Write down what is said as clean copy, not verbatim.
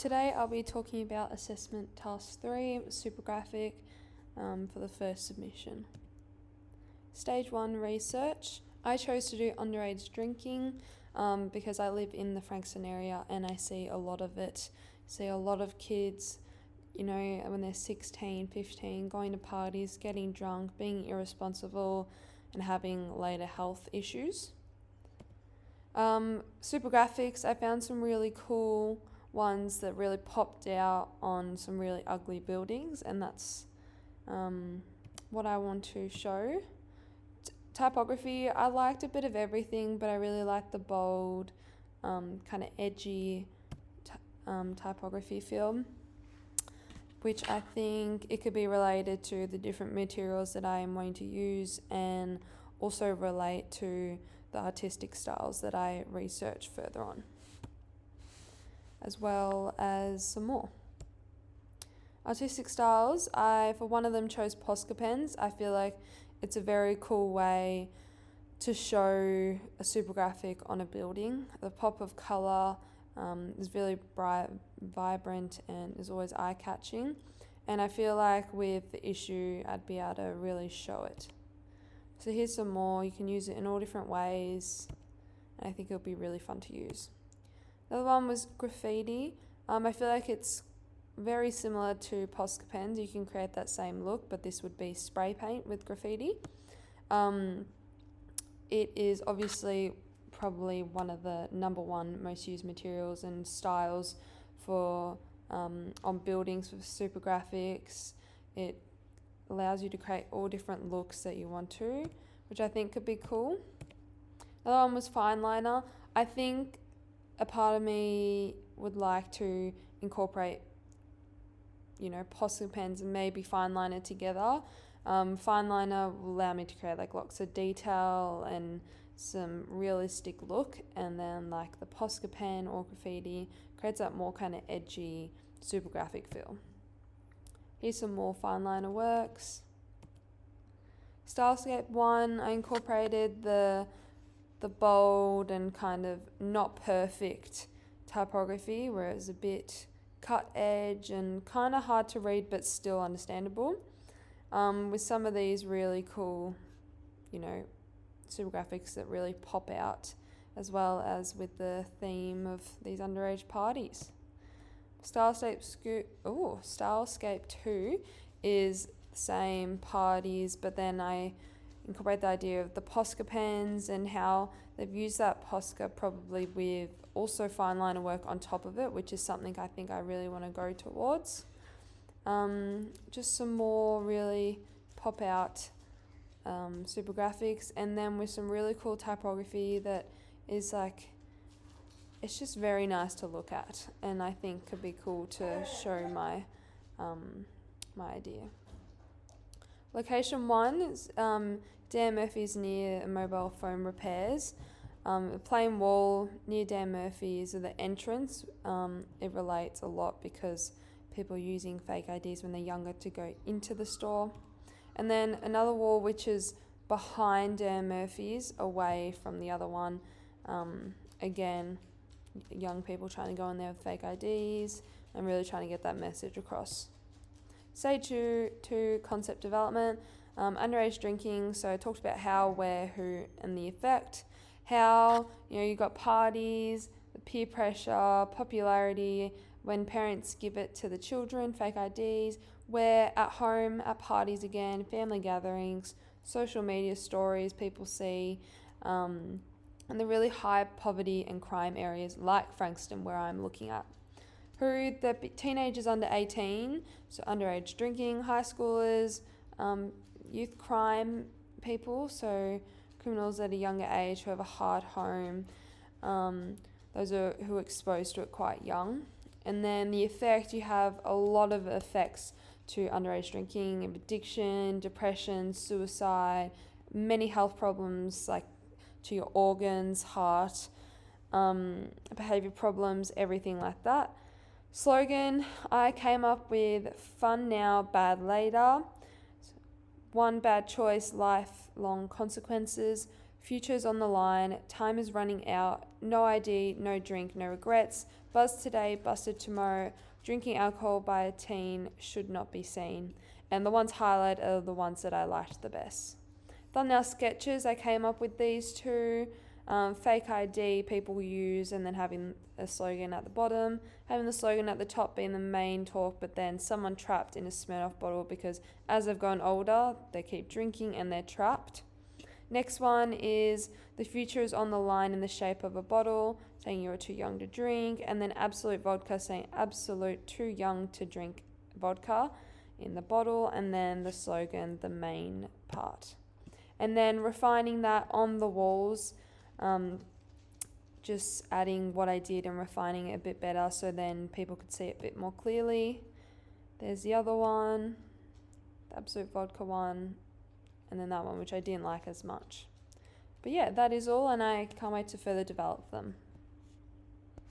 Today I'll be talking about assessment task 3, super graphic, for the first submission. Stage 1 research. I chose to do underage drinking because I live in the Frankston area and I see a lot of it. See a lot of kids, when they're 16, 15, going to parties, getting drunk, being irresponsible and having later health issues. Super graphics, I found some really cool ones that really popped out on some really ugly buildings, and that's what I want to show. Typography, I liked a bit of everything, but I really liked the bold, kind of edgy typography feel, which I think it could be related to the different materials that I am going to use and also relate to the artistic styles that I research further on, as well as some more. Artistic styles, I for one of them chose Posca pens. I feel like it's a very cool way to show a super graphic on a building. The pop of colour is really bright, vibrant, and is always eye-catching. And I feel like with the issue, I'd be able to really show it. So here's some more. You can use it in all different ways, and I think it'll be really fun to use. The other one was graffiti. I feel like it's very similar to Posca pens. You can create that same look, but this would be spray paint with graffiti. It is obviously probably one of the number one most used materials and styles for on buildings for super graphics. It allows you to create all different looks that you want to, which I think could be cool. Another one was fine liner. I think a part of me would like to incorporate Posca pens and maybe fine liner together. Fine liner will allow me to create lots of detail and some realistic look, and then the Posca pen or graffiti creates that more kind of edgy super graphic feel. Here's some more fine liner works. Stylescape 1, I incorporated the bold and kind of not perfect typography, where it's a bit cut edge and kind of hard to read but still understandable, with some of these really cool super graphics that really pop out, as well as with the theme of these underage parties. Stylescape 2 is the same parties, but then I incorporate the idea of the Posca pens and how they've used that Posca probably with also fine liner work on top of it, which is something I think I really want to go towards. Just some more really pop out super graphics, and then with some really cool typography that is it's just very nice to look at, and I think could be cool to show my idea. Location 1 is Dan Murphy's near mobile phone repairs. A plain wall near Dan Murphy's at the entrance. It relates a lot because people are using fake IDs when they're younger to go into the store. And then another wall which is behind Dan Murphy's, away from the other one. Again, young people trying to go in there with fake IDs and really trying to get that message across. Stage 2, concept development. Underage drinking, so I talked about how, where, who, and the effect. How, you got parties, the peer pressure, popularity, when parents give it to the children, fake IDs, where, at home, at parties again, family gatherings, social media stories people see, and the really high poverty and crime areas like Frankston, where I'm looking at. Who, the teenagers under 18, so underage drinking, high schoolers, youth crime people, so criminals at a younger age who have a hard home, those who are exposed to it quite young. And then the effect, you have a lot of effects to underage drinking, addiction, depression, suicide, many health problems to your organs, heart, behaviour problems, everything like that. Slogan, I came up with fun now, bad later. One bad choice, lifelong consequences. Future's on the line, time is running out, no ID, no drink, no regrets, buzzed today, busted tomorrow, drinking alcohol by a teen should not be seen. And the ones highlighted are the ones that I liked the best. Thumbnail sketches, I came up with these two. Fake ID people use, and then having a slogan at the bottom, having the slogan at the top being the main talk, but then someone trapped in a Smirnoff bottle because as they've gone older, they keep drinking and they're trapped. Next one is the future is on the line in the shape of a bottle, saying you're too young to drink, and then Absolut Vodka saying absolute too young to drink vodka in the bottle, and then the slogan, the main part. And then refining that on the walls, just adding what I did and refining it a bit better so then people could see it a bit more clearly. There's the other one, the Absolut Vodka one, and then that one which I didn't like as much. But yeah, that is all, and I can't wait to further develop them.